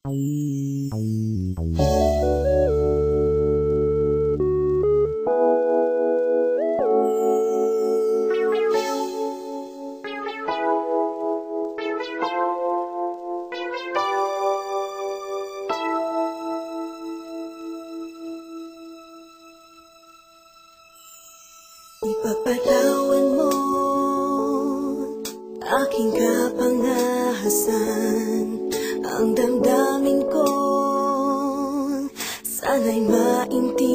Ipapalawan mo aking kapangahasan, ang damdamin ko sana'y maintindihan.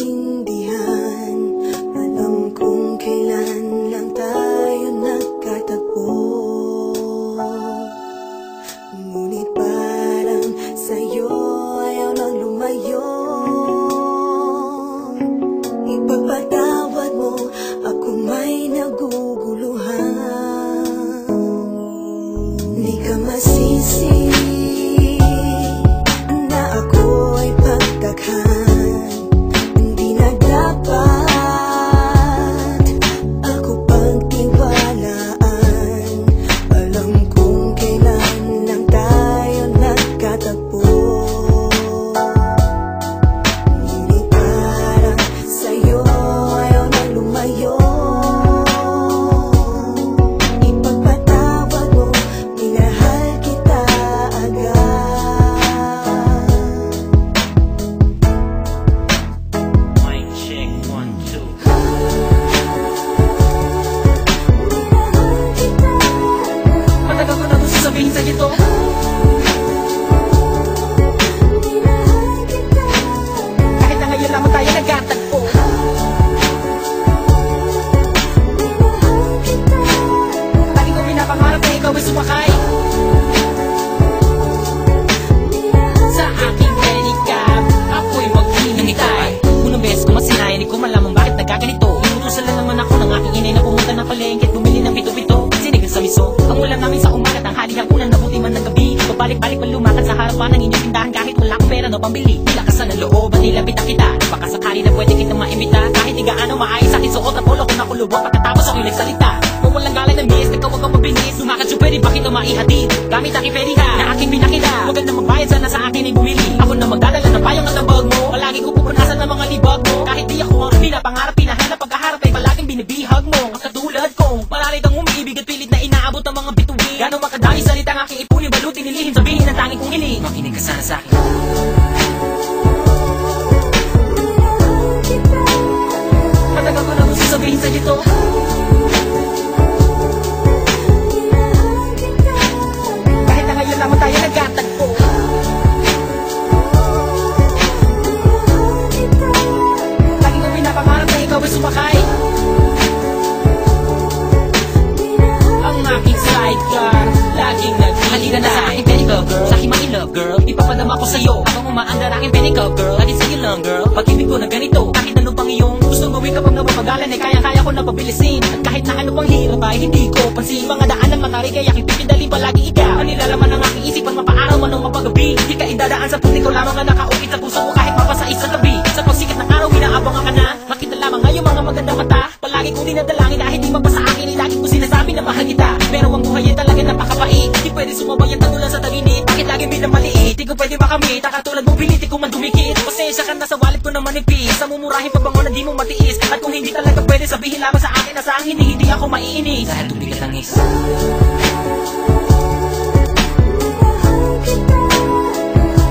Alam kong kailan lang tayo nagkatagpo, ngunit parang sa'yo ayaw nang lumayo. Ipapatawad mo ako may naguguluhan. Di ka masisi na ako'y pagtakhan. Hindi na dapat ako pagtiwalaan. Alam kong kailan lang tayo nagkatagpo, ngunit parang sa'yo ayaw na lumayo. Kahit na ngayon lamang tayo nagkatagpo, lagi ko pinapangarap na ikaw ay sumakay sa aking pedicab. Ako'y maghihintay. Unang beses ko masinayan, di ko malaman bakit nagkaganito. Inutusan lang naman ako ng aking inay na pumunta ng palengke at bumili ng pito-pito. Sinigang sa miso, ang ulam namin sa umaga, tanghali, hapunan, nabuti man ng gabi. Pabalik-balik man lumakad sa harapan ng inyong tindahan kahit wala akong pera no pambili. Nilakasan ng loob at nilapitan kita. Baka sakali na pwede kitang maimbita. Kahit di gaano maayos aking suot na polo ko nakulubok. Pagkatapos ako'y nagsalita, kung walang galang ng miss, ikaw wag kang mabilis. Lumakad siya, pwede ba kita maihatid gamit aking pediha na aking pinakita. Huwag ka na magbayad, sana sa akin ay bumili. Ako na magdadala ng payong at ng bag mo. Palagi ko pupunasan ng mga libag mo. Kahit di ako ang pinapangarap, pinahanap, pagkaharap ay palaging binibihag mo. Katulad kong malalit ang umiibig at pilit na inaabot ang mga bituin. Gano'ng makadami salita ang aking ipunin, balutin, nilihim, sabihin ang tanging kong hiling. Makinig ka sana sa akin. Matagal ko na gusto sabihin sa'yo to. Kahit na ngayon lamang tayo nagkatagpo, lagi ko pinapangarap na ikaw ay sumakay ang aking sidecar. Laging naghalika na sa aking pedicab girl, sa aking ma-in-love girl. Ipapadama ko sa'yo habang umaandar aking pedicab girl. Lagi sa'yo lang girl, pag-ibig ko na ganito. Kahit ano pang iyong gustong gawin kapag napapagalan ay kaya-kaya ko na pabilisin. At kahit na ano pang hirap ay hindi ko pansin. Mga daanan matarik ay aking pipidalin palagi ikaw. Ang nilalaman ng aking isipan mapaaraw man o mapagabi. Di ka idadaan sa puti ko lamang na nakaukit sa puso ko kahit mapasais sa tabi. Sa pagsikat ng araw inaabangan ka na. Makita lamang ngayon mga magandang mata. Palagi kong dinadalangin kahit di mapasa akin ay lagi ko sinasabi na mahal kita. Pero ang buhay ay talaga napakapait. Di pwede sumabay ang tagulan sa taginit. Bakit lagi minamaliit? Di ko pwede makamit. Katulad mo pilit, di ko man dumikit. Pasensya ka na sa wallet ko na manipis. Sa mumurahin pabango na di mo matiis. At kung hindi talaga pwede sabihin lamang sa akin na sa angin, hindi ako maiinis. Dahil tubig at langis.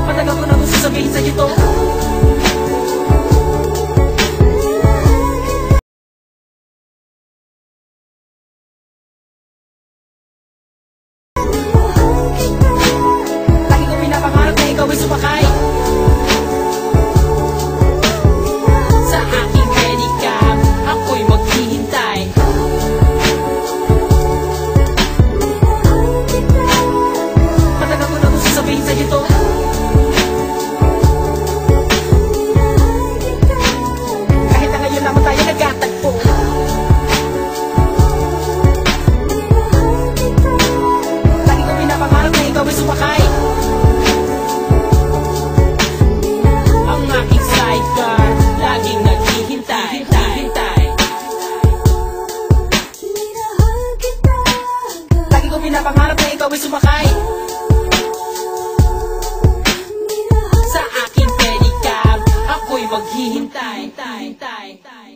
Matagal ko na gusto sabihin sa'yo to. Lagi ko pinapangarap na ikaw ay sumakay sa aking pedicab. Ako'y maghihintay. Matagal ko na gusto sabihin sa'yo to. Kahit na ngayon lamang tayo nagkatagpo, lagi ko pinapangarap na ikaw ay sumakay ang aking sidecar. Laging naghihintay. Lagi ko pinapangarap na ikaw ay sumakay hinihintay?